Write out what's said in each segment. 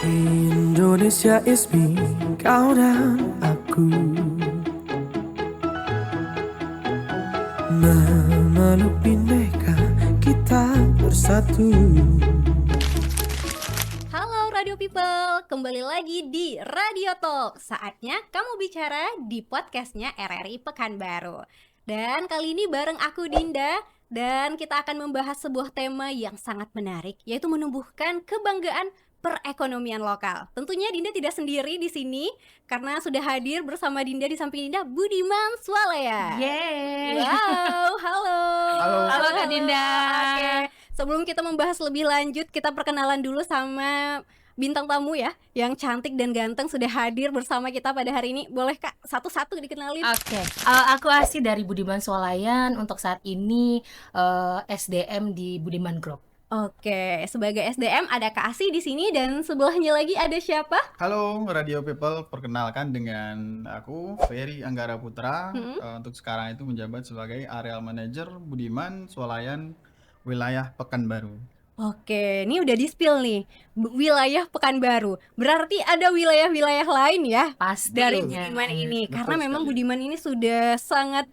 Indonesia is me, kau dan aku memeluk bineka kita bersatu. Halo Radio People, kembali lagi di Radio Talk. Saatnya kamu bicara di podcastnya RRI Pekanbaru. Dan kali ini bareng aku Dinda. Dan kita akan membahas sebuah tema yang sangat menarik, yaitu menumbuhkan kebanggaan perekonomian lokal. Tentunya Dinda tidak sendiri di sini, karena sudah hadir bersama Dinda di samping Dinda Budiman Swalaya. Yeay. Wow, halo. Halo Kak Dinda. Oke. Sebelum kita membahas lebih lanjut, kita perkenalan dulu sama bintang tamu ya, yang cantik dan ganteng sudah hadir bersama kita pada hari ini. Boleh Kak, satu-satu dikenalin? Oke. Aku Asi dari Budiman Swalayan. Untuk saat ini SDM di Budiman Group. Oke, sebagai SDM ada Kak Asi di sini dan sebelahnya lagi ada siapa? Halo Radio People, perkenalkan dengan aku Ferry Anggara Putra. Untuk sekarang itu menjabat sebagai Area Manager Budiman Swalayan Wilayah Pekanbaru. Oke, ini udah di-spill nih, wilayah Pekanbaru. Berarti ada wilayah-wilayah lain ya dari Pastinya. Budiman ini. Betul Karena memang sekali. Budiman ini sudah sangat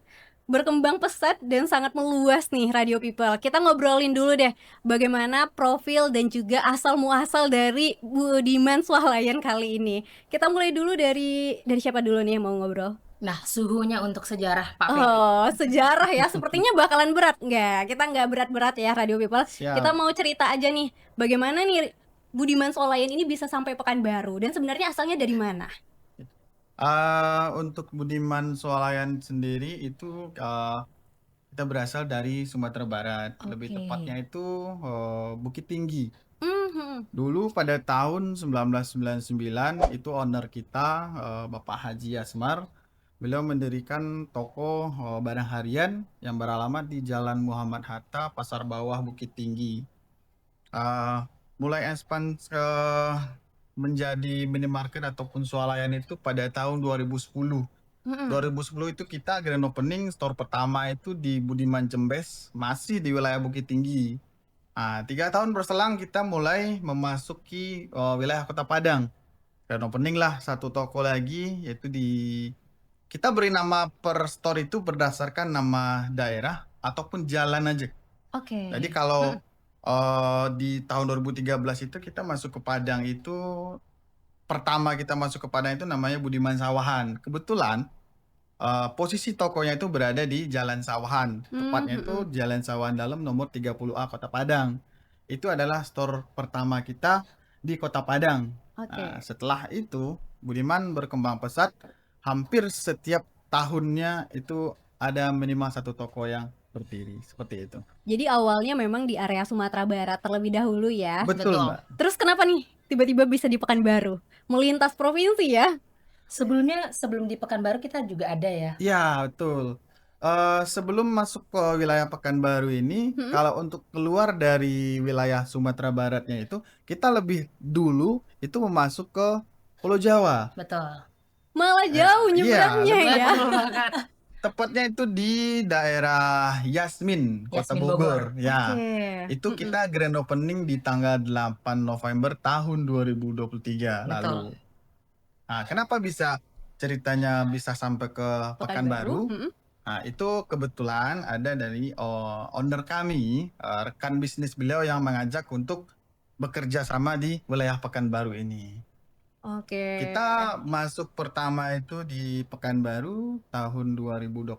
berkembang pesat dan sangat meluas nih Radio People. Kita ngobrolin dulu deh bagaimana profil dan juga asal muasal dari Budiman Swalayan kali ini. Kita mulai dulu dari siapa dulu nih yang mau ngobrol? Nah, suhunya untuk sejarah Pak Ferry. Oh, sejarah ya. Sepertinya bakalan berat. Kita nggak berat-berat ya Radio People. Siap. Kita mau cerita aja nih bagaimana nih Budiman Swalayan ini bisa sampai Pekanbaru dan sebenarnya asalnya dari mana? Untuk Budiman Swalayan sendiri itu kita berasal dari Sumatera Barat. Lebih Oke. tepatnya itu Bukit Tinggi. Mhm. Dulu pada tahun 1999 itu owner kita Bapak Haji Asmar. Beliau mendirikan toko barang harian yang beralamat di Jalan Muhammad Hatta, Pasar Bawah, Bukit Tinggi. Mulai expand menjadi minimarket ataupun swalayan itu pada tahun 2010. 2010 itu kita grand opening store pertama itu di Budiman Jembes, masih di wilayah Bukit Tinggi. 3 tahun berselang kita mulai memasuki wilayah Kota Padang. Grand opening lah satu toko lagi, yaitu kita beri nama per store itu berdasarkan nama daerah ataupun jalan aja. Oke. Jadi kalau di tahun 2013 itu kita masuk ke Padang itu, pertama kita masuk ke Padang itu namanya Budiman Sawahan. Kebetulan posisi tokonya itu berada di Jalan Sawahan. Tepatnya itu Jalan Sawahan Dalam nomor 30A Kota Padang. Itu adalah store pertama kita di Kota Padang. Oke. Setelah itu Budiman berkembang pesat. Hampir setiap tahunnya itu ada minimal satu toko yang berdiri seperti itu. Jadi awalnya memang di area Sumatera Barat terlebih dahulu ya. Betul, betul. Mbak. Terus kenapa nih tiba-tiba bisa di Pekanbaru? Melintas provinsi ya? Sebelum di Pekanbaru kita juga ada ya. Ya, betul. Sebelum masuk ke wilayah Pekanbaru ini, kalau untuk keluar dari wilayah Sumatera Baratnya itu, kita lebih dulu itu masuk ke Pulau Jawa. Betul. Malah jauh nyebrangnya iya, ya. Betul banget. Tepatnya itu di daerah Yasmin, Kota Yasmin, Bogor. Bogor. Ya. Oke. Itu kita grand opening di tanggal 8 November tahun 2023 lalu. Kenapa bisa ceritanya bisa sampai ke Pekanbaru? Itu kebetulan ada dari owner kami, rekan bisnis beliau yang mengajak untuk bekerja sama di wilayah Pekanbaru ini. Oke. Kita masuk pertama itu di Pekanbaru tahun 2024.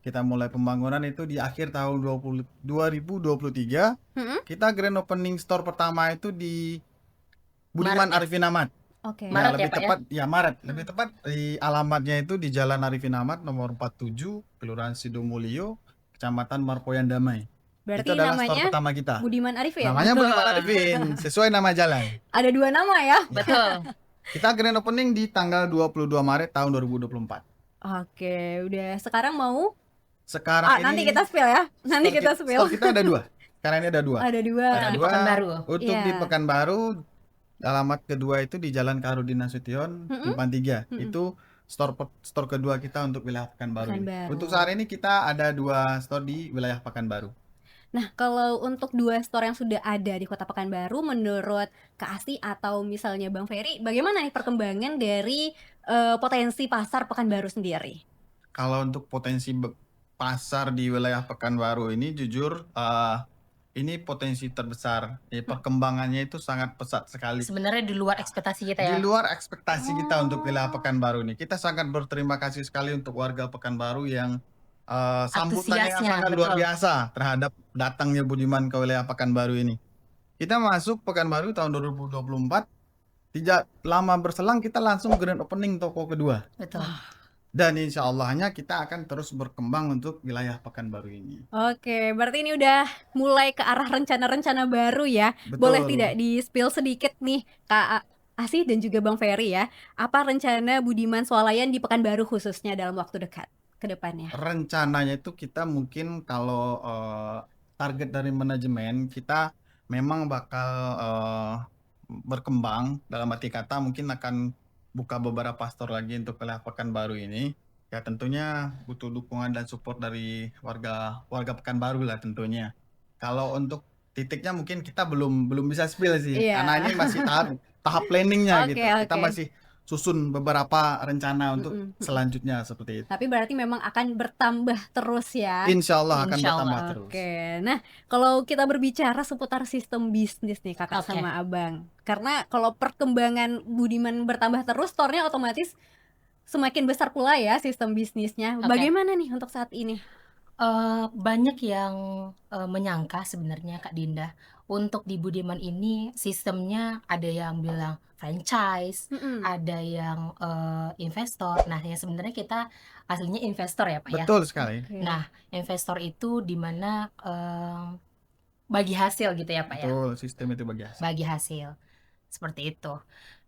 Kita mulai pembangunan itu di akhir tahun 2023. Kita grand opening store pertama itu di Budiman Maret ya? Arifin Ahmad. Oke. Ya, Maret ya, lebih Pak, ya? tepat Maret. Lebih tepat di alamatnya itu di Jalan Arifin Ahmad nomor 47, Kelurahan Sidomulyo, Kecamatan Marpoyan Damai. Berarti Itu adalah store namanya pertama kita. Budiman Arif ya? Namanya Budiman Arifin, sesuai nama jalan. Ada 2 nama ya? Betul. Kita grand opening di tanggal 22 Maret tahun 2024. Oke, udah sekarang mau Sekarang ini nanti kita spill ya. Nanti kita spill. store kita ada 2. Karena ini ada 2. Ada 2. Ada Di 2. Pekanbaru. Untuk Iya. di Pekanbaru, alamat kedua itu di Jalan Karudin Nasution, Simpang 3. Itu store kedua kita untuk wilayah Pekanbaru. Pekanbaru. Untuk saat ini kita ada 2 store di wilayah Pekanbaru. Nah, kalau untuk 2 store yang sudah ada di Kota Pekanbaru, menurut Kak Asih atau misalnya Bang Ferry, bagaimana nih perkembangan dari, potensi pasar Pekanbaru sendiri? Kalau untuk potensi pasar di wilayah Pekanbaru ini jujur ini potensi terbesar. Perkembangannya itu sangat pesat sekali. Sebenarnya di luar ekspektasi kita Di ya. luar ekspektasi kita untuk wilayah Oh. Pekanbaru ini. Kita sangat berterima kasih sekali untuk warga Pekanbaru yang sambutannya Antusiasnya, sangat luar betul. biasa terhadap datangnya Budiman ke wilayah Pekanbaru ini. Kita masuk Pekanbaru tahun 2024, tidak lama berselang kita langsung grand opening toko kedua. Betul. Dan insya Allahnya kita akan terus berkembang untuk wilayah Pekanbaru ini. Oke, berarti ini udah mulai ke arah rencana-rencana baru ya. Boleh Betul. tidak di-spill sedikit nih, Kak Asih dan juga Bang Ferry ya, apa rencana Budiman Swalayan di Pekanbaru khususnya dalam waktu dekat ke depannya? Rencananya itu kita mungkin kalau target dari manajemen kita memang bakal berkembang, dalam arti kata mungkin akan buka beberapa store lagi untuk wilayah Pekanbaru ini. Ya tentunya butuh dukungan dan support dari warga Pekanbaru lah tentunya. Kalau untuk titiknya mungkin kita belum bisa spill sih, Iya. karena ini masih tahap planningnya Oke, gitu. Kita oke. masih susun beberapa rencana untuk Mm-mm. selanjutnya seperti itu. Tapi berarti memang akan bertambah terus ya. Insya Allah akan Insya Allah. bertambah terus. Oke, nah kalau kita berbicara seputar sistem bisnis nih kakak Oke. sama abang, karena kalau perkembangan Budiman bertambah terus, store-nya otomatis semakin besar pula ya sistem bisnisnya. Oke. Bagaimana nih untuk saat ini? Banyak yang menyangka sebenarnya Kak Dinda, untuk di Budiman ini sistemnya ada yang bilang franchise, Mm-mm. ada yang investor. Nah, yang sebenarnya kita aslinya investor ya Pak ya. Betul sekali. Oke. Nah, investor itu dimana bagi hasil gitu ya Pak ya. Betul, sistem itu bagi hasil. Bagi hasil seperti itu.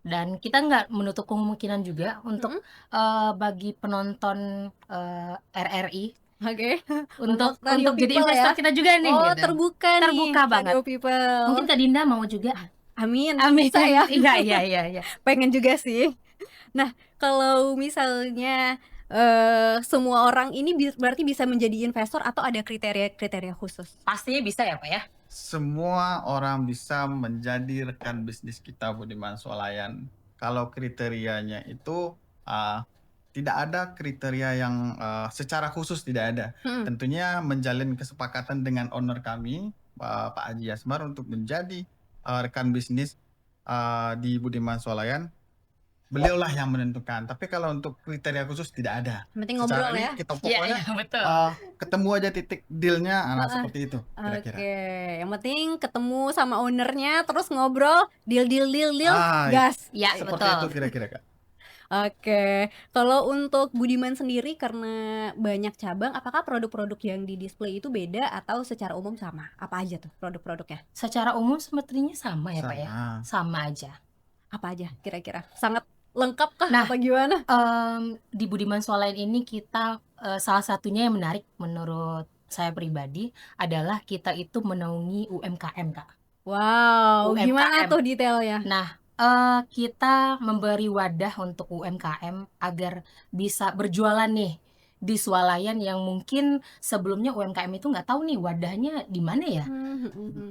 Dan kita nggak menutup kemungkinan juga untuk bagi penonton RRI Oke. untuk Radio jadi People investor ya? kita juga nih. Oh, gitu. terbuka nih. Terbuka banget. Radio People. Mungkin Kak Dinda mau juga. Amin. Amin. Bisa ya? Iya. Pengen juga sih. Nah, kalau misalnya semua orang ini berarti bisa menjadi investor atau ada kriteria khusus? Pastinya bisa ya Pak ya. Semua orang bisa menjadi rekan bisnis kita Budiman Swalayan. Kalau kriterianya itu tidak ada kriteria yang secara khusus, tidak ada. Mm-mm. Tentunya menjalin kesepakatan dengan owner kami, Pak Haji Asmar, untuk menjadi rekan bisnis di Budiman Swalayan. Beliaulah yang menentukan. Tapi kalau untuk kriteria khusus tidak ada. Yang penting Secara ngobrol ini ya. kita pokoknya betul. ketemu aja titik dealnya, seperti itu kira-kira. Oke, yang penting ketemu sama ownernya, terus ngobrol, deal, Ah, gas. Ya, Seperti betul. itu kira-kira Kak. Oke, kalau untuk Budiman sendiri karena banyak cabang, apakah produk-produk yang di display itu beda atau secara umum sama? Apa aja tuh produk-produknya? Secara umum sepertinya sama ya Pak ya. Sama. Sama aja. Apa aja kira-kira? Sangat lengkap kah Nah, apa gimana? Di Budiman Swalayan ini kita salah satunya yang menarik menurut saya pribadi adalah kita itu menaungi UMKM Kak. Wow, gimana UMKM. tuh detailnya? Nah, kita memberi wadah untuk UMKM agar bisa berjualan nih di swalayan yang mungkin sebelumnya UMKM itu nggak tahu nih wadahnya di mana ya.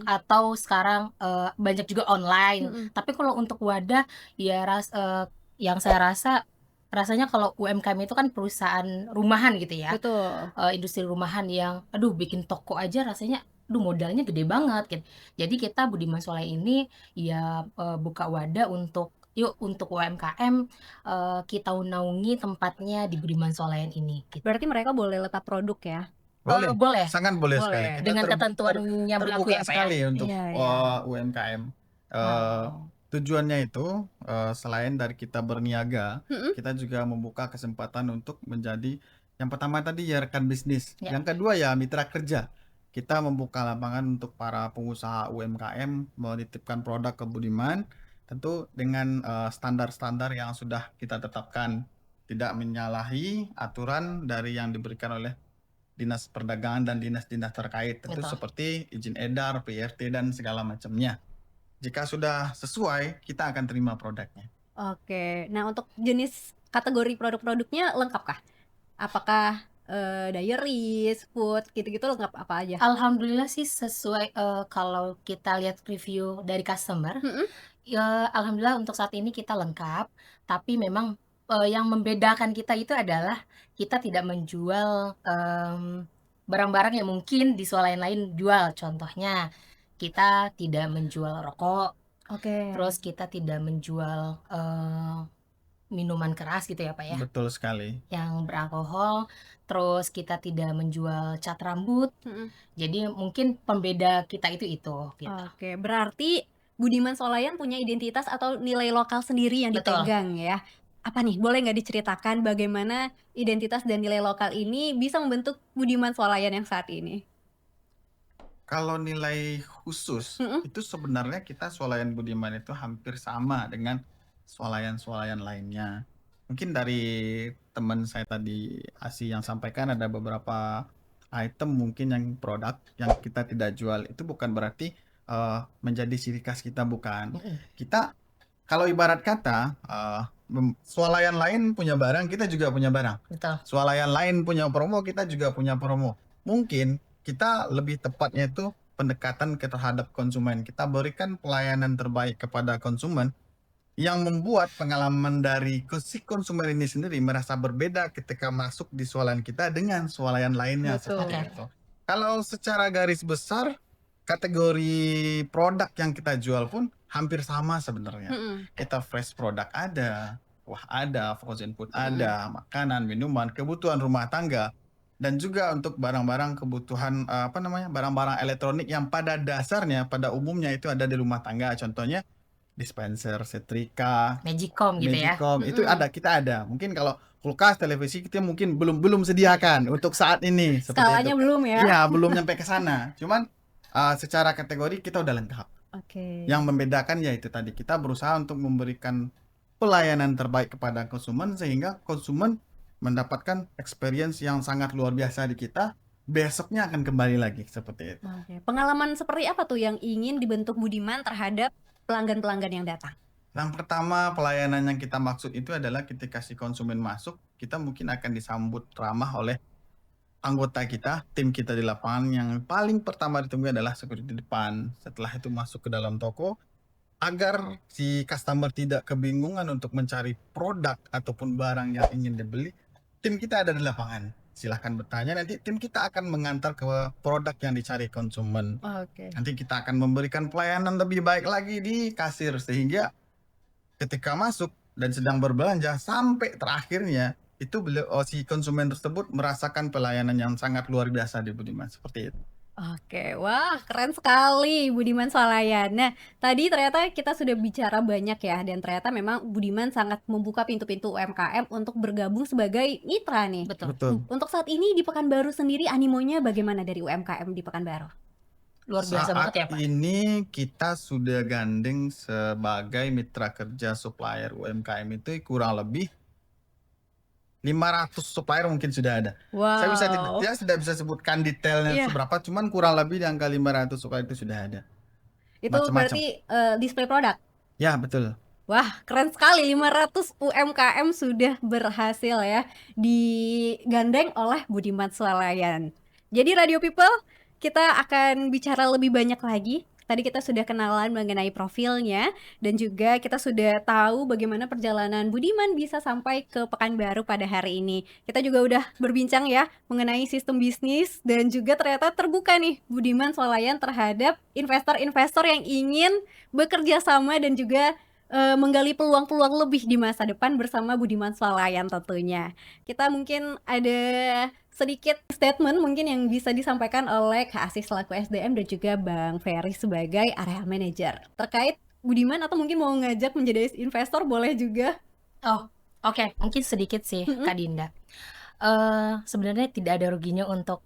Atau sekarang banyak juga online. Tapi kalau untuk wadah ya yang saya rasanya kalau UMKM itu kan perusahaan rumahan gitu ya. Betul. Industri rumahan yang bikin toko aja rasanya modalnya gede banget gitu. Jadi kita Budiman Swalayan ini ya buka wadah untuk UMKM kita naungi tempatnya di Budiman Swalayan ini gitu. Berarti mereka boleh letak produk ya? Boleh. Boleh. Sangat boleh Boleh. sekali. Kita Dengan ketentuannya berlaku terbuka ya Pak ya. sekali untuk Iya, iya. UMKM. Wow. Tujuannya itu selain dari kita berniaga, Mm-mm. kita juga membuka kesempatan untuk menjadi yang pertama tadi ya rekan bisnis. Ya. Yang kedua ya mitra kerja. Kita membuka lapangan untuk para pengusaha UMKM menitipkan produk ke Budiman, tentu dengan standar-standar yang sudah kita tetapkan, tidak menyalahi aturan dari yang diberikan oleh Dinas Perdagangan dan dinas-dinas terkait, tentu Betul. seperti izin edar, PRT dan segala macamnya. Jika sudah sesuai, kita akan terima produknya. Oke, nah untuk jenis kategori produk-produknya lengkap kah? Apakah diaries, food, gitu-gitu lengkap apa aja? Alhamdulillah sih sesuai, kalau kita lihat review dari customer, Mhm. ya alhamdulillah untuk saat ini kita lengkap, tapi memang, yang membedakan kita itu adalah kita tidak menjual, barang-barang yang mungkin di swalayan lain jual. Contohnya, kita tidak menjual rokok, Oke. terus kita tidak menjual, minuman keras gitu ya, Pak, ya, Betul sekali. yang beralkohol, terus kita tidak menjual cat rambut. Mhm. Jadi mungkin pembeda kita itu gitu. Oke, berarti Budiman Solayan punya identitas atau nilai lokal sendiri yang Betul. dipegang ya. Apa nih, boleh nggak diceritakan bagaimana identitas dan nilai lokal ini bisa membentuk Budiman Solayan yang saat ini? Kalau nilai khusus, Mhm. itu sebenarnya kita swalayan Budiman itu hampir sama dengan swalayan-swalayan lainnya. Mungkin dari teman saya tadi Asi yang sampaikan ada beberapa item mungkin yang produk yang kita tidak jual itu bukan berarti menjadi ciri khas kita, bukan. Kita kalau ibarat kata swalayan lain punya barang, kita juga punya barang. Betul. Swalayan lain punya promo, kita juga punya promo. Mungkin kita lebih tepatnya itu pendekatan terhadap konsumen. Kita berikan pelayanan terbaik kepada konsumen yang membuat pengalaman dari si konsumen ini sendiri merasa berbeda ketika masuk di swalayan kita dengan swalayan lainnya. Betul. Seperti Oke. itu. Kalau secara garis besar kategori produk yang kita jual pun hampir sama sebenarnya. Mhm. Kita fresh product ada, wah ada, frozen food ada, makanan, minuman, kebutuhan rumah tangga, dan juga untuk barang-barang kebutuhan barang-barang elektronik yang pada dasarnya, pada umumnya itu ada di rumah tangga. Contohnya dispenser, setrika, Magicom gitu ya. Magicom, itu ada, kita ada. Mungkin kalau kulkas, televisi kita mungkin belum sediakan untuk saat ini. Seperti Skalanya itu. belum ya? Iya, belum nyampe ke sana. Cuman secara kategori kita udah lengkap. Oke. Yang membedakan ya itu tadi, kita berusaha untuk memberikan pelayanan terbaik kepada konsumen sehingga konsumen mendapatkan experience yang sangat luar biasa di kita, besoknya akan kembali lagi seperti itu. Oke. Pengalaman seperti apa tuh yang ingin dibentuk Budiman terhadap pelanggan-pelanggan yang datang? Yang pertama, pelayanan yang kita maksud itu adalah ketika si konsumen masuk, kita mungkin akan disambut ramah oleh anggota kita, tim kita di lapangan. Yang paling pertama ditunggu adalah security di depan. Setelah itu masuk ke dalam toko, agar si customer tidak kebingungan untuk mencari produk ataupun barang yang ingin dibeli, tim kita ada di lapangan. Silahkan bertanya, nanti tim kita akan mengantar ke produk yang dicari konsumen. Oke. Nanti kita akan memberikan pelayanan lebih baik lagi di kasir, sehingga ketika masuk dan sedang berbelanja sampai terakhirnya itu si konsumen tersebut merasakan pelayanan yang sangat luar biasa di Budiman, seperti itu. Oke, wah keren sekali Budiman Solayan. Nah, tadi ternyata kita sudah bicara banyak ya, dan ternyata memang Budiman sangat membuka pintu-pintu UMKM untuk bergabung sebagai mitra nih. Betul. Betul. Untuk saat ini di Pekanbaru sendiri animonya bagaimana dari UMKM di Pekanbaru? Luar biasa banget ya, Pak. Saat ini kita sudah gandeng sebagai mitra kerja supplier UMKM itu kurang lebih 500 supplier mungkin sudah ada. Wow. Saya tidak bisa sebutkan detailnya Iya. seberapa, cuman kurang lebih di angka 500 supplier itu sudah ada. Itu Macam-macam. berarti display produk. Ya, betul. Wah, keren sekali 500 UMKM sudah berhasil ya digandeng oleh Budiman Solayan. Jadi Radio People, kita akan bicara lebih banyak lagi. Tadi kita sudah kenalan mengenai profilnya dan juga kita sudah tahu bagaimana perjalanan Budiman bisa sampai ke Pekanbaru pada hari ini. Kita juga udah berbincang ya mengenai sistem bisnis dan juga ternyata terbuka nih Budiman Solayan terhadap investor-investor yang ingin bekerja sama dan juga menggali peluang-peluang lebih di masa depan bersama Budiman Solayan tentunya. Kita mungkin ada sedikit statement mungkin yang bisa disampaikan oleh Kak Asis selaku SDM dan juga Bang Ferry sebagai area manager terkait Budiman, atau mungkin mau ngajak menjadi investor boleh juga. Oh, oke. Mungkin sedikit sih, Kak Dinda. Sebenarnya tidak ada ruginya untuk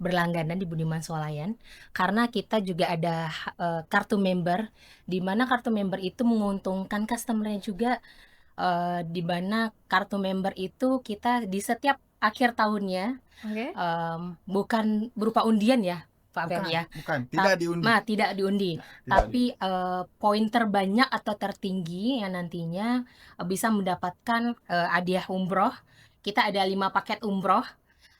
berlangganan di Budiman Solayan karena kita juga ada kartu member, di mana kartu member itu menguntungkan customer-nya juga, di mana kartu member itu kita di setiap akhir tahunnya Oke. bukan berupa undian ya, Pak Ferry ya. Bukan, tidak diundi. Tidak diundi. Tidak Tapi poin terbanyak atau tertinggi yang nantinya bisa mendapatkan hadiah umroh. Kita ada 5 paket umroh.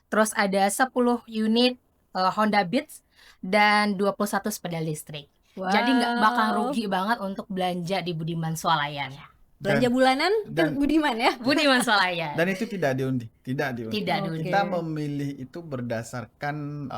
terus ada 10 unit Honda Beats, dan 21 sepeda listrik. Jadi nggak bakal rugi banget untuk belanja di Budiman Swalayan. Belanja bulanan kan dan- Budiman ya. Budiman Swalayan. Dan itu tidak diundi. Tidak diundi. Kita memilih itu berdasarkan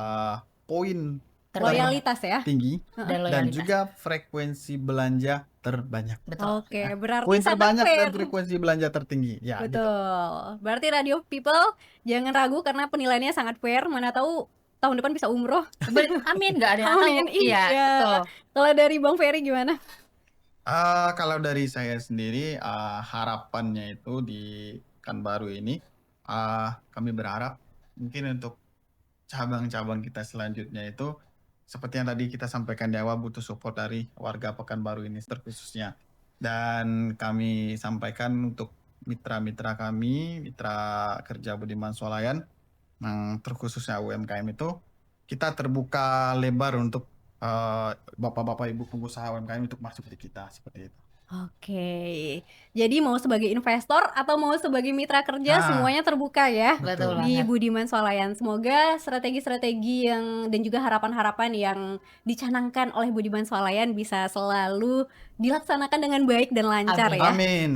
poin Terbanyak. Loyalitas ya. tinggi Dan dan loyalitas. juga frekuensi belanja terbanyak. Betul. Oke, berarti Poin sangat terbanyak fair. dan frekuensi belanja tertinggi. Ya, gitu. Betul. Berarti Radio People jangan ragu karena penilaiannya sangat fair. Mana tahu tahun depan bisa umroh. Amin, nggak ada yang tahu. Amin, iya. Betul. Kalau dari Bang Ferry gimana? Kalau dari saya sendiri, harapannya itu di Pekanbaru ini, kami berharap mungkin untuk cabang-cabang kita selanjutnya itu seperti yang tadi kita sampaikan di awal, butuh support dari warga Pekanbaru ini terkhususnya. Dan kami sampaikan untuk mitra-mitra kami, mitra kerja Budiman Swalayan, yang terkhususnya UMKM itu, kita terbuka lebar untuk bapak-bapak ibu pengusaha UMKM untuk masuk di kita seperti itu. Oke. Jadi mau sebagai investor atau mau sebagai mitra kerja Nah. semuanya terbuka ya. Betul Di banget. Budiman Swalayan. Semoga strategi-strategi yang dan juga harapan-harapan yang dicanangkan oleh Budiman Swalayan bisa selalu dilaksanakan dengan baik dan lancar Amin. ya. Amin.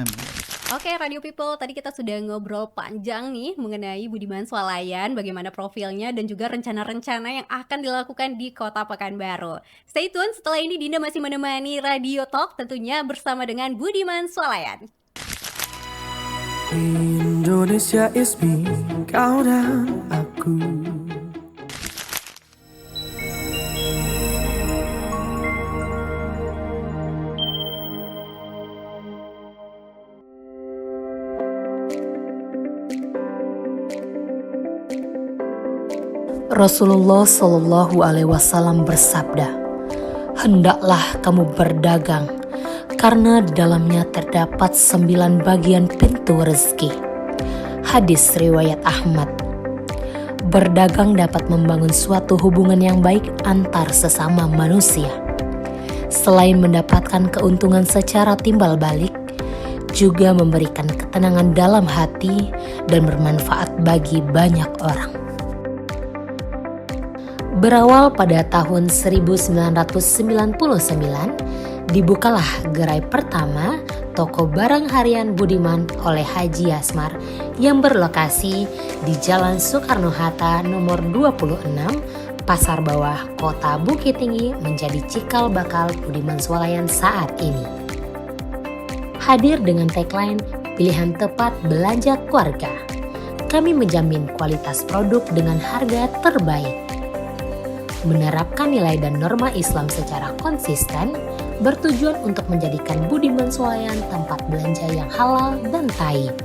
Oke, Radio People, tadi kita sudah ngobrol panjang nih mengenai Budiman Swalayan, bagaimana profilnya dan juga rencana-rencana yang akan dilakukan di Kota Pekanbaru. Stay tune, setelah ini Dinda masih menemani Radio Talk tentunya bersama dengan Budiman Swalayan. Indonesia is me, kau dan aku. Rasulullah Shallallahu Alaihi Wasallam bersabda, "Hendaklah kamu berdagang, karena di dalamnya terdapat 9 bagian pintu rezeki." Hadis riwayat Ahmad. Berdagang dapat membangun suatu hubungan yang baik antar sesama manusia. Selain mendapatkan keuntungan secara timbal balik, juga memberikan ketenangan dalam hati dan bermanfaat bagi banyak orang. Berawal pada tahun 1999, dibukalah gerai pertama toko barang harian Budiman oleh Haji Asmar yang berlokasi di Jalan Soekarno-Hatta nomor 26, Pasar Bawah, Kota Bukit Tinggi, menjadi cikal bakal Budiman Swalayan saat ini. Hadir dengan tagline "Pilihan tepat belanja keluarga", kami menjamin kualitas produk dengan harga terbaik. Menerapkan nilai dan norma Islam secara konsisten bertujuan untuk menjadikan Budiman Swalayan tempat belanja yang halal dan thayyib.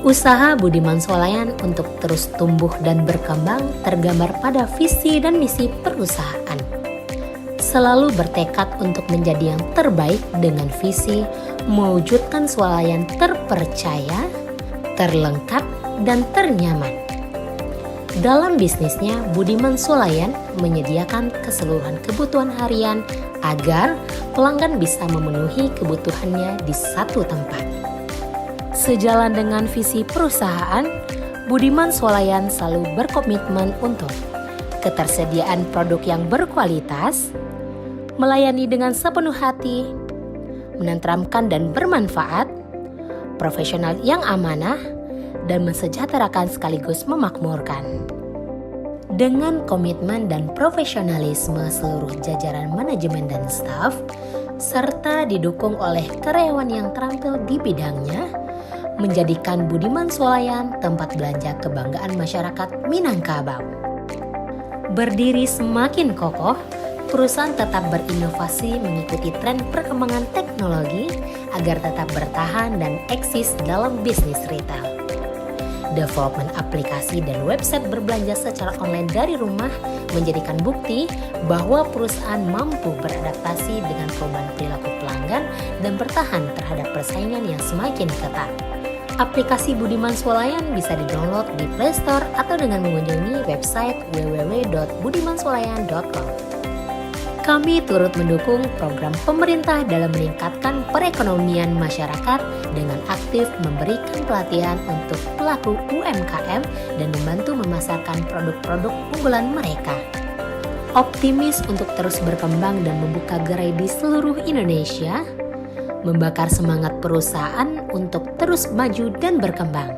Usaha Budiman Swalayan untuk terus tumbuh dan berkembang tergambar pada visi dan misi perusahaan. Selalu bertekad untuk menjadi yang terbaik dengan visi mewujudkan swalayan terpercaya, terlengkap, dan ternyaman. Dalam bisnisnya, Budiman Swalayan menyediakan keseluruhan kebutuhan harian agar pelanggan bisa memenuhi kebutuhannya di satu tempat. Sejalan dengan visi perusahaan, Budiman Swalayan selalu berkomitmen untuk ketersediaan produk yang berkualitas, melayani dengan sepenuh hati, menenteramkan dan bermanfaat, profesional yang amanah, dan mensejahterakan sekaligus memakmurkan. Dengan komitmen dan profesionalisme seluruh jajaran manajemen dan staf, serta didukung oleh karyawan yang terampil di bidangnya, menjadikan Budiman Swalayan tempat belanja kebanggaan masyarakat Minangkabau. Berdiri semakin kokoh, perusahaan tetap berinovasi mengikuti tren perkembangan teknologi agar tetap bertahan dan eksis dalam bisnis retail. Development aplikasi dan website berbelanja secara online dari rumah menjadikan bukti bahwa perusahaan mampu beradaptasi dengan perubahan perilaku pelanggan dan bertahan terhadap persaingan yang semakin ketat. Aplikasi Budiman Swalayan bisa di-download di Play Store atau dengan mengunjungi website www.budimanswalayan.com. Kami turut mendukung program pemerintah dalam meningkatkan perekonomian masyarakat dengan aktif memberikan pelatihan untuk pelaku UMKM dan membantu memasarkan produk-produk unggulan mereka. Optimis untuk terus berkembang dan membuka gerai di seluruh Indonesia, membakar semangat perusahaan untuk terus maju dan berkembang.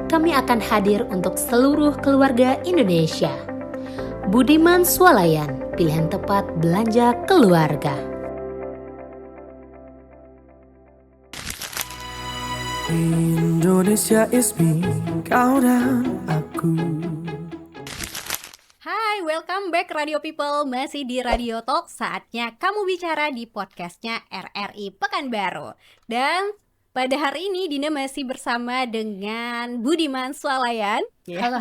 Kami akan hadir untuk seluruh keluarga Indonesia. Budiman Swalayan, pilihan tepat belanja keluarga. Indonesia is me, kau dan aku. Hai, welcome back Radio People. Masih di Radio Talk, saatnya kamu bicara di podcastnya RRI Pekanbaru. Dan pada hari ini Dinda masih bersama dengan Budiman Swalayan. Halo.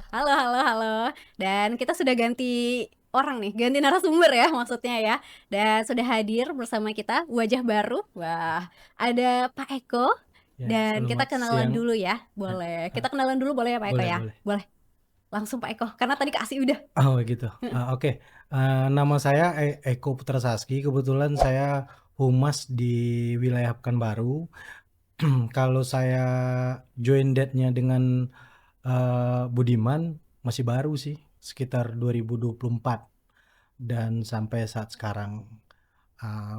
Halo. Dan kita sudah ganti orang nih, ganti narasumber ya maksudnya ya. Dan sudah hadir bersama kita wajah baru. Wah, ada Pak Eko. Dan kita kenalan dulu ya. Boleh. Kita kenalan dulu boleh ya Pak Eko ya? Boleh. Langsung Pak Eko, karena tadi kasih udah. Oh gitu. Oke. Nama saya Eko Putra Saski. Kebetulan saya humas di wilayah Pekanbaru. Kalau saya join date-nya dengan Budiman masih baru sih, sekitar 2024 dan sampai saat sekarang.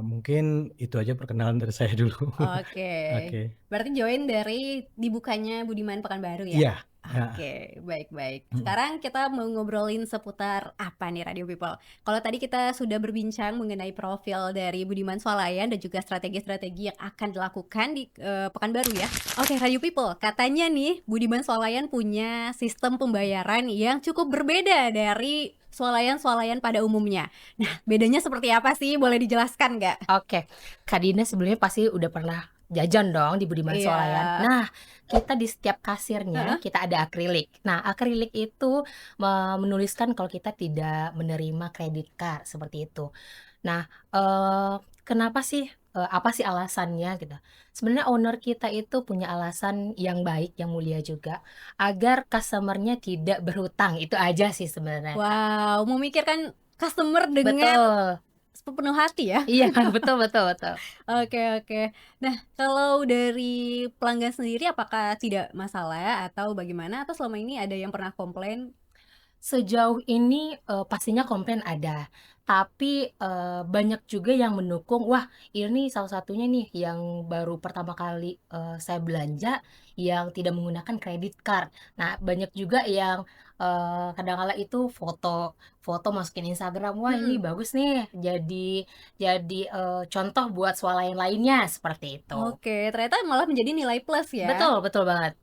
Mungkin itu aja perkenalan dari saya dulu. Oke. Berarti join dari dibukanya Budiman Pekanbaru ya? Iya. Oke, baik. Sekarang kita mau ngobrolin seputar apa nih Radio People? Kalau tadi kita sudah berbincang mengenai profil dari Budiman Swalayan dan juga strategi-strategi yang akan dilakukan di Pekanbaru ya. Oke, Radio People, katanya nih Budiman Swalayan punya sistem pembayaran yang cukup berbeda dari swalayan-swalayan pada umumnya. Nah, bedanya seperti apa sih? Boleh dijelaskan nggak? Oke, Kak Dina sebelumnya pasti udah pernah jajan dong di Budiman Swalayan. Nah, kita di setiap kasirnya kita ada akrilik. Nah, akrilik itu menuliskan kalau kita tidak menerima kredit card seperti itu. Nah, kenapa sih? Apa sih alasannya gitu? Sebenarnya owner kita itu punya alasan yang baik, yang mulia juga, agar customernya tidak berhutang. Itu aja sih sebenarnya. Wow, memikirkan customer dengan Betul. sepenuh hati ya. Iya, betul. Oke. Nah, kalau dari pelanggan sendiri apakah tidak masalah atau bagaimana? Atau selama ini ada yang pernah komplain? Sejauh ini pastinya komplain ada, tapi banyak juga yang mendukung. Wah, ini salah satunya nih yang baru pertama kali saya belanja yang tidak menggunakan kredit card. Nah, banyak juga yang kadang-kala itu foto masukin Instagram. Wah, ini bagus nih, jadi contoh buat swalayan lainnya seperti itu. Oke, ternyata malah menjadi nilai plus ya. Betul banget.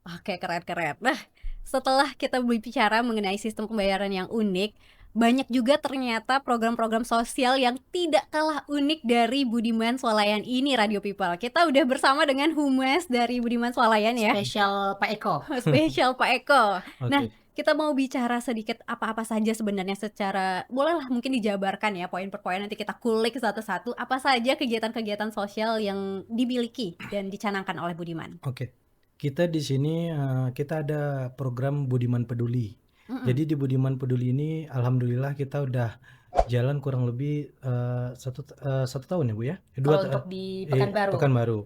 Oke, keren. Nah, setelah kita berbicara mengenai sistem pembayaran yang unik, banyak juga ternyata program-program sosial yang tidak kalah unik dari Budiman Swalayan ini, Radio People. Kita udah bersama dengan humas dari Budiman Swalayan ya. Spesial Pak Eko. Spesial Pak Eko. Oke. Nah, kita mau bicara sedikit apa-apa saja sebenarnya secara, bolehlah mungkin dijabarkan ya poin per poin, nanti kita kulik satu-satu apa saja kegiatan-kegiatan sosial yang dimiliki dan dicanangkan oleh Budiman. Oke. Kita di sini kita ada program Budiman Peduli. Jadi di Budiman Peduli ini alhamdulillah kita udah jalan kurang lebih satu tahun ya Bu ya? Kalau untuk di Pekanbaru. Pekanbaru.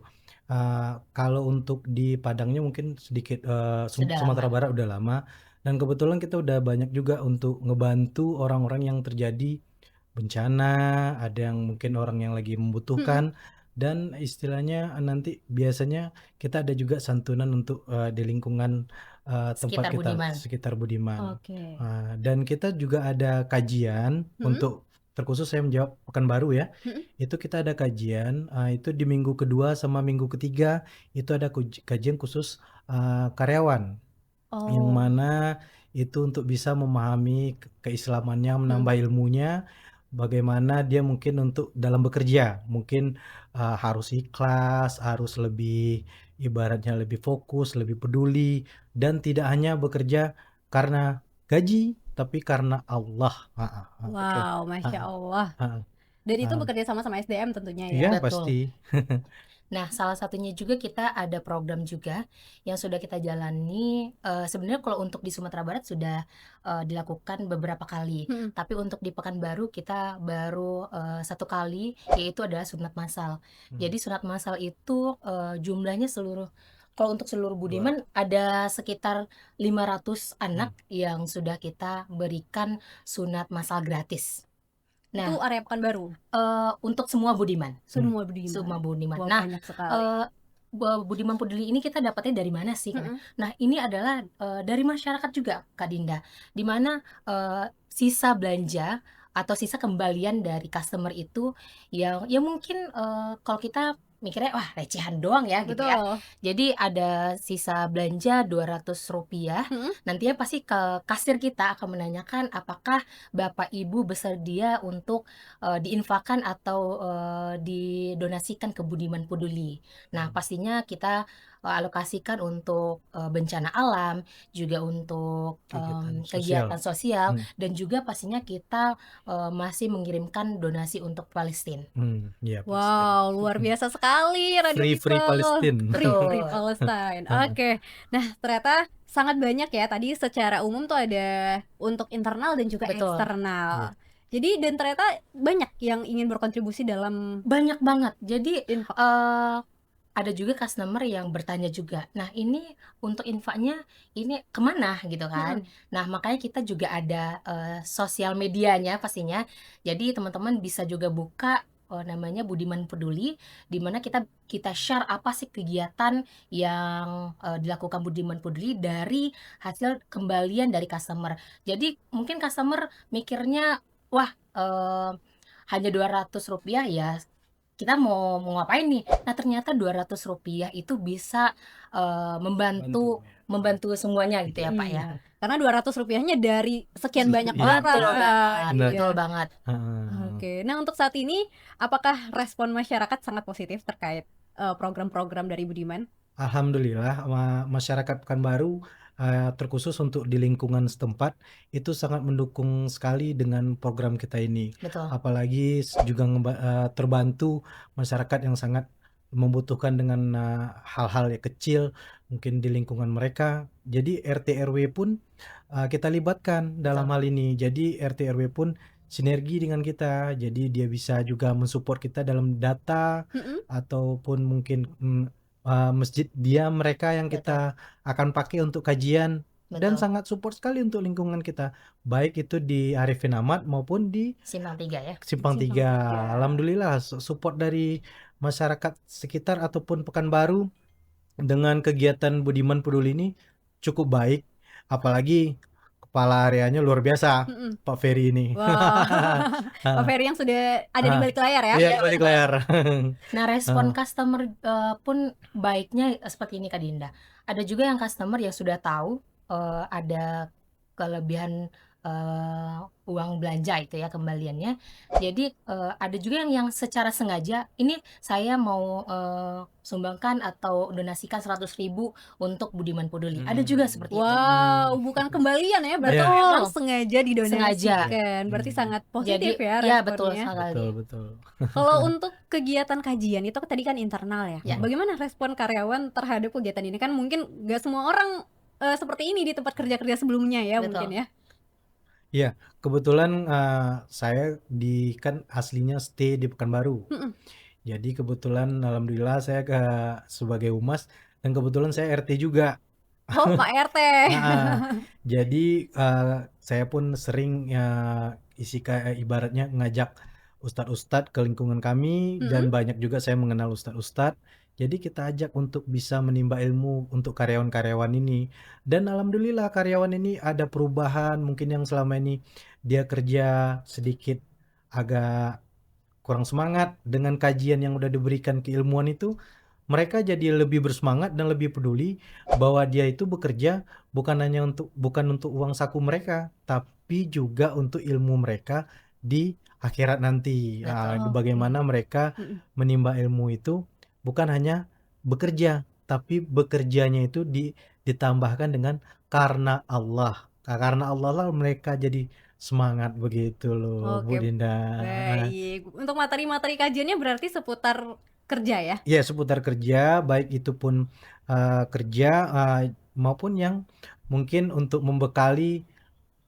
Kalau untuk di Padangnya mungkin sedikit Sudah Sumatera lama. Barat udah lama. Dan kebetulan kita udah banyak juga untuk ngebantu orang-orang yang terjadi bencana, ada yang mungkin orang yang lagi membutuhkan. Dan istilahnya nanti biasanya kita ada juga santunan untuk di lingkungan tempat Sekitar kita Budiman. sekitar Budiman. Oke. Dan kita juga ada kajian untuk terkhusus saya menjawab Pekanbaru ya. Itu kita ada kajian itu di minggu kedua sama minggu ketiga itu ada kajian khusus karyawan yang mana itu untuk bisa memahami keislamannya, menambah ilmunya, bagaimana dia mungkin untuk dalam bekerja mungkin harus ikhlas, harus lebih ibaratnya lebih fokus, lebih peduli, dan tidak hanya bekerja karena gaji tapi karena Allah. Wow, Masya Allah. Dan itu bekerja sama SDM tentunya ya. Iya Betul. pasti. Nah, salah satunya juga kita ada program juga yang sudah kita jalani, sebenarnya kalau untuk di Sumatera Barat sudah, dilakukan beberapa kali, Mhm. tapi untuk di Pekanbaru kita baru, 1 kali, yaitu adalah sunat massal. Jadi sunat massal itu, jumlahnya kalau untuk seluruh Dua. Budiman ada sekitar 500 anak Hmm. yang sudah kita berikan sunat massal gratis. Itu Nah, area Pekanbaru? untuk semua Budiman. Semua Semua Budiman? Budiman. Wah, Nah, banyak sekali. Budiman Peduli ini kita dapatnya dari mana sih? Mhm. Nah, ini adalah, dari masyarakat juga, Kak Dinda, di mana, sisa belanja atau sisa kembalian dari customer itu yang mungkin, kalau kita mikirnya, "Wah, recehan doang ya," gitu ya. Betul. Jadi ada sisa belanja Rp200, Mhm. nantinya pasti ke kasir kita akan menanyakan apakah Bapak Ibu bersedia untuk, diinfakkan atau, didonasikan ke Budiman Peduli. Nah, pastinya kita, alokasikan untuk, bencana alam, juga untuk, Kegiatan sosial. kegiatan sosial, Hmm. dan juga pastinya kita, masih mengirimkan donasi untuk Palestina. Iya, Palestina. Wow, luar biasa sekali Radio Free People. Palestine. Free Betul. Palestine. Heeh. Oke. Nah, ternyata sangat banyak ya. Tadi secara umum tuh ada untuk internal dan juga Betul. eksternal. Iya. Jadi dan ternyata banyak yang ingin berkontribusi dalam Banyak banget. Jadi, infak. ada juga customer yang bertanya juga, "Nah, ini untuk infaknya ini kemana?" Gitu kan. Mhm. Nah, makanya kita juga ada, sosial medianya pastinya. Jadi teman-teman bisa juga buka, namanya Budiman Peduli, di mana kita share apa sih kegiatan yang, dilakukan Budiman Peduli dari hasil kembalian dari customer. Jadi mungkin customer mikirnya, "Wah, hanya Rp200 ya kita mau ngapain nih?" Nah, ternyata Rp200 itu bisa, membantu Bantu, ya. semuanya gitu ya, Pak, ya. Iya. Karena Rp200-nya dari sekian banyak Iya, orang. Betul banget, benar. betul Iya. banget. Heeh. Oke. Nah, untuk saat ini apakah respon masyarakat sangat positif terkait program-program dari Budiman? Alhamdulillah, masyarakat Pekanbaru, terkhusus untuk di lingkungan setempat, itu sangat mendukung sekali dengan program kita ini. Betul. Apalagi juga terbantu masyarakat yang sangat membutuhkan dengan hal-hal yang kecil mungkin di lingkungan mereka. Jadi RT RW pun kita libatkan dalam Betul. hal ini. Jadi RT RW pun sinergi dengan kita. Jadi dia bisa juga mensupport kita dalam data Mhm. ataupun mungkin masjid mereka yang Betul. kita akan pakai untuk kajian, dan Betul. sangat support sekali untuk lingkungan kita, baik itu di Arifin Ahmad maupun di Simpang 3 ya. Simpang Simpang 3. 3. Alhamdulillah support dari masyarakat sekitar ataupun Pekanbaru dengan kegiatan Budiman Peduli ini cukup baik, apalagi kepala areanya luar biasa, Mhm. Pak Ferry ini. Wah. Pak Ferry yang sudah ada di balik layar ya? Iya, di balik layar. Nah, respon Heeh. customer, pun baiknya seperti ini, Kak Dinda. Ada juga yang customer yang sudah tahu, ada kelebihan, uang belanja itu ya kembaliannya. Jadi, ada juga yang secara sengaja, "Ini saya mau, sumbangkan atau donasikan 100.000 untuk Budiman Peduli." Ada juga seperti itu. Wow, bukan kembalian ya, berarti Iya. memang sengaja Sengaja. didonasikan. Berarti sangat positif Jadi ya ya betul responnya. sekali. Betul. Kalau untuk kegiatan kajian itu tadi kan internal ya. Ya. Bagaimana respon karyawan terhadap kegiatan ini? Kan mungkin nggak semua orang seperti ini di tempat kerja-kerja sebelumnya ya Betul. mungkin ya. Iya, kebetulan saya kan aslinya stay di Pekanbaru. Mhm. Jadi kebetulan alhamdulillah saya sebagai humas, dan kebetulan saya RT juga. Oh, Pak RT. Jadi saya pun sering ibaratnya ngajak ustadz-ustadz ke lingkungan kami, dan banyak juga saya mengenal ustadz-ustadz. Jadi kita ajak untuk bisa menimba ilmu untuk karyawan-karyawan ini. Dan alhamdulillah karyawan ini ada perubahan, mungkin yang selama ini dia kerja sedikit agak kurang semangat dengan kajian yang udah diberikan keilmuan itu, mereka jadi lebih bersemangat dan lebih peduli bahwa dia itu bekerja bukan untuk uang saku mereka, tapi juga untuk ilmu mereka di akhirat nanti. Betul. Bagaimana mereka menimba ilmu itu bukan hanya bekerja, tapi bekerjanya itu ditambahkan dengan karena Allah. Karena Allah lah mereka jadi semangat begitu loh, Bu Oke, Dinda. baik. Untuk materi-materi kajiannya berarti seputar kerja ya? Ya seputar kerja, baik itu pun kerja maupun yang mungkin untuk membekali,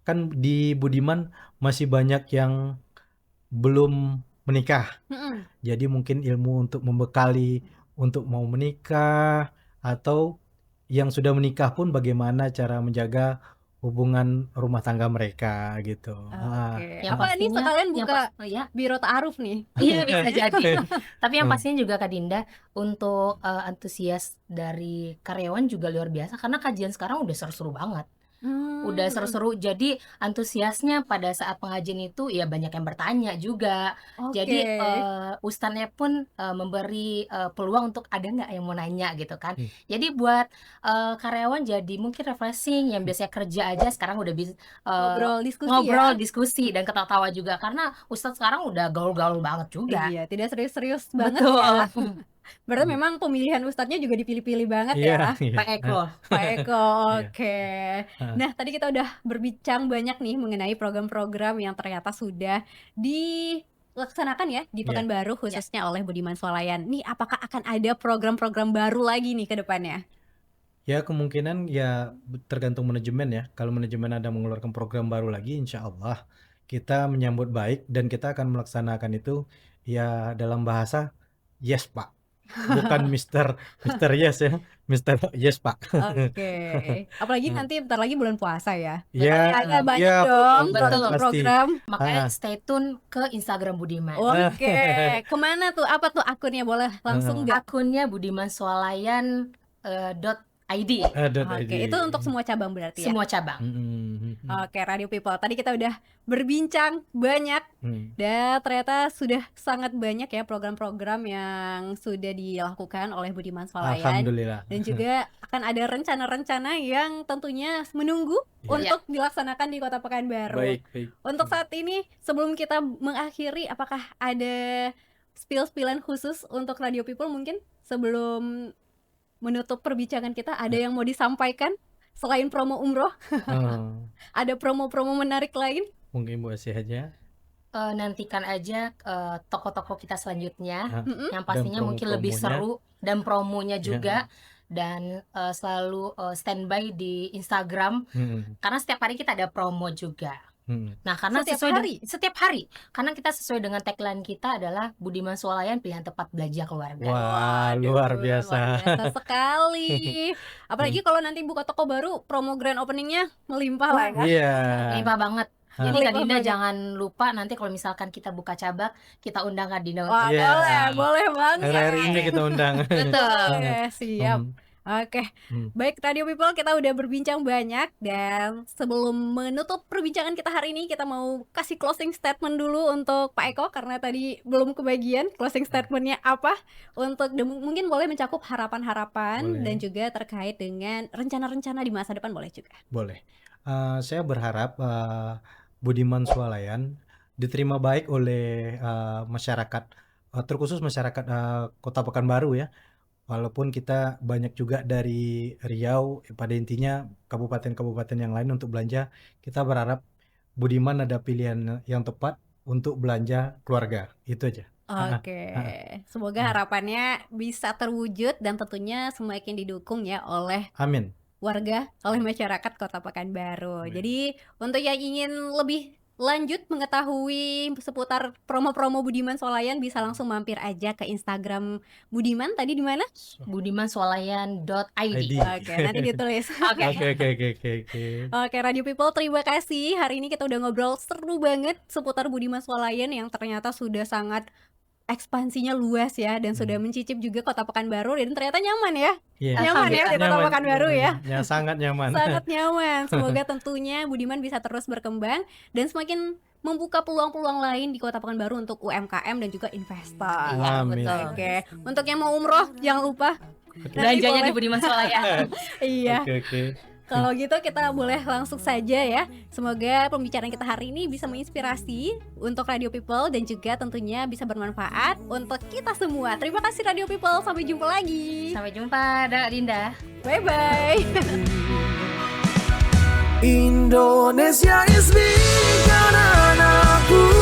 kan di Budiman masih banyak yang belum menikah. Jadi mungkin ilmu untuk membekali untuk mau menikah, atau yang sudah menikah pun bagaimana cara menjaga hubungan rumah tangga mereka gitu. Oke. Yang Apa nih pastinya sekalian yang buka ya biro ta'aruf nih? iya bisa jadi. Tapi yang Hmm. pastinya juga Kak Dinda, untuk antusias dari karyawan juga luar biasa karena kajian sekarang udah seru-seru banget. Udah seru-seru, jadi antusiasnya pada saat pengajian itu ya banyak yang bertanya juga. Jadi Oke. ustadznya pun memberi peluang untuk ada nggak yang mau nanya gitu kan. Hmm. Jadi buat karyawan jadi mungkin refreshing, yang biasanya kerja aja sekarang udah bisa Ngobrol diskusi ngobrol, ya? diskusi dan ketawa-tawa juga karena ustadz sekarang udah gaul-gaul banget juga. Iya, tidak serius-serius banget Betul. ya. Berarti memang pemilihan ustadznya juga dipilih-pilih banget ya. Iya, Pak Eko. Pak Eko, Iya. oke. Nah, tadi kita udah berbincang banyak nih mengenai program-program yang ternyata sudah dilaksanakan ya di Iya. Pekanbaru khususnya oleh Budiman Swalayan. Nih, apakah akan ada program-program baru lagi nih ke depannya? Ya kemungkinan ya tergantung manajemen ya. Kalau manajemen ada mengeluarkan program baru lagi, insya Allah kita menyambut baik dan kita akan melaksanakan itu ya dalam bahasa yes Pak. Bukan Mister Yes ya, Mister Yes Pak. Oke. Apalagi nanti bentar lagi bulan puasa ya. Ya, Ada banyak ya, dong betul, program. Makanya stay tune ke Instagram Budiman. Oke. Kemana tuh? Apa tuh akunnya? Boleh langsung nggak? Akunnya budimanswalayan.id. Oke, itu untuk semua cabang berarti ya? Semua cabang. Oke, Radio People. Tadi kita udah berbincang banyak dan ternyata sudah sangat banyak ya program-program yang sudah dilakukan oleh Budiman Swalayan. Alhamdulillah. Dan juga akan ada rencana-rencana yang tentunya menunggu untuk dilaksanakan di Kota Pekanbaru. Baik. Untuk saat ini, sebelum kita mengakhiri, apakah ada spill-spillan khusus untuk Radio People mungkin sebelum menutup perbincangan kita, ada yang mau disampaikan selain promo umroh? Ada promo-promo menarik lain? Mungkin Bu Asih aja. Nantikan aja toko-toko kita selanjutnya yang Dan pastinya mungkin lebih promo-promonya. seru dan promonya juga. Dan selalu standby di Instagram karena setiap hari kita ada promo juga. Nah, karena setiap hari karena kita sesuai dengan tagline kita adalah Budiman Swalayan, pilihan tepat belanja keluarga. Wah, luar biasa. Luar biasa sekali. Apalagi kalau nanti buka toko baru, promo grand openingnya melimpah lah ya. Iya. Limpah banget. Jadi Kak Limpah Dinda banget. jangan lupa nanti kalau misalkan kita buka cabang, kita undang Kak Dinda. Wah, Iya. boleh banget. Hari ini kita undang. Betul. Oke, siap. Oke, baik Radio People, kita udah berbincang banyak dan sebelum menutup perbincangan kita hari ini, kita mau kasih closing statement dulu untuk Pak Eko karena tadi belum kebagian closing statementnya apa untuk mungkin boleh mencakup harapan-harapan dan juga terkait dengan rencana-rencana di masa depan boleh juga. Boleh. Saya berharap Budiman Swalayan diterima baik oleh masyarakat, terkhusus masyarakat Kota Pekanbaru ya. Walaupun kita banyak juga dari Riau, pada intinya kabupaten-kabupaten yang lain untuk belanja, kita berharap Budiman ada pilihan yang tepat untuk belanja keluarga. Itu aja. Oke, semoga harapannya bisa terwujud dan tentunya semakin didukung ya oleh Amin. warga, oleh masyarakat Kota Pekanbaru. Jadi untuk yang ingin lebih lanjut mengetahui seputar promo-promo Budiman Swalayan bisa langsung mampir aja ke Instagram Budiman. Tadi di mana? budimanswalayan.id. Oke, nanti ditulis. Oke, Radio People, terima kasih. Hari ini kita udah ngobrol seru banget seputar Budiman Swalayan yang ternyata sudah sangat ekspansinya luas ya dan sudah mencicip juga Kota Pekanbaru dan ternyata nyaman ya. Nyaman ya di Kota Pekanbaru ya. Ya, sangat nyaman. Sangat nyaman. Semoga tentunya Budiman bisa terus berkembang dan semakin membuka peluang-peluang lain di Kota Pekanbaru untuk UMKM dan juga investor. Amin. Oke. Untuk yang mau umroh jangan lupa Belanjanya di Budiman Swalayan. Iya. Oke. Kalau gitu kita boleh langsung saja ya. Semoga pembicaraan kita hari ini bisa menginspirasi untuk Radio People dan juga tentunya bisa bermanfaat untuk kita semua. Terima kasih Radio People, sampai jumpa lagi. Sampai jumpa, Kak Dinda. Bye bye. Indonesia is big karena aku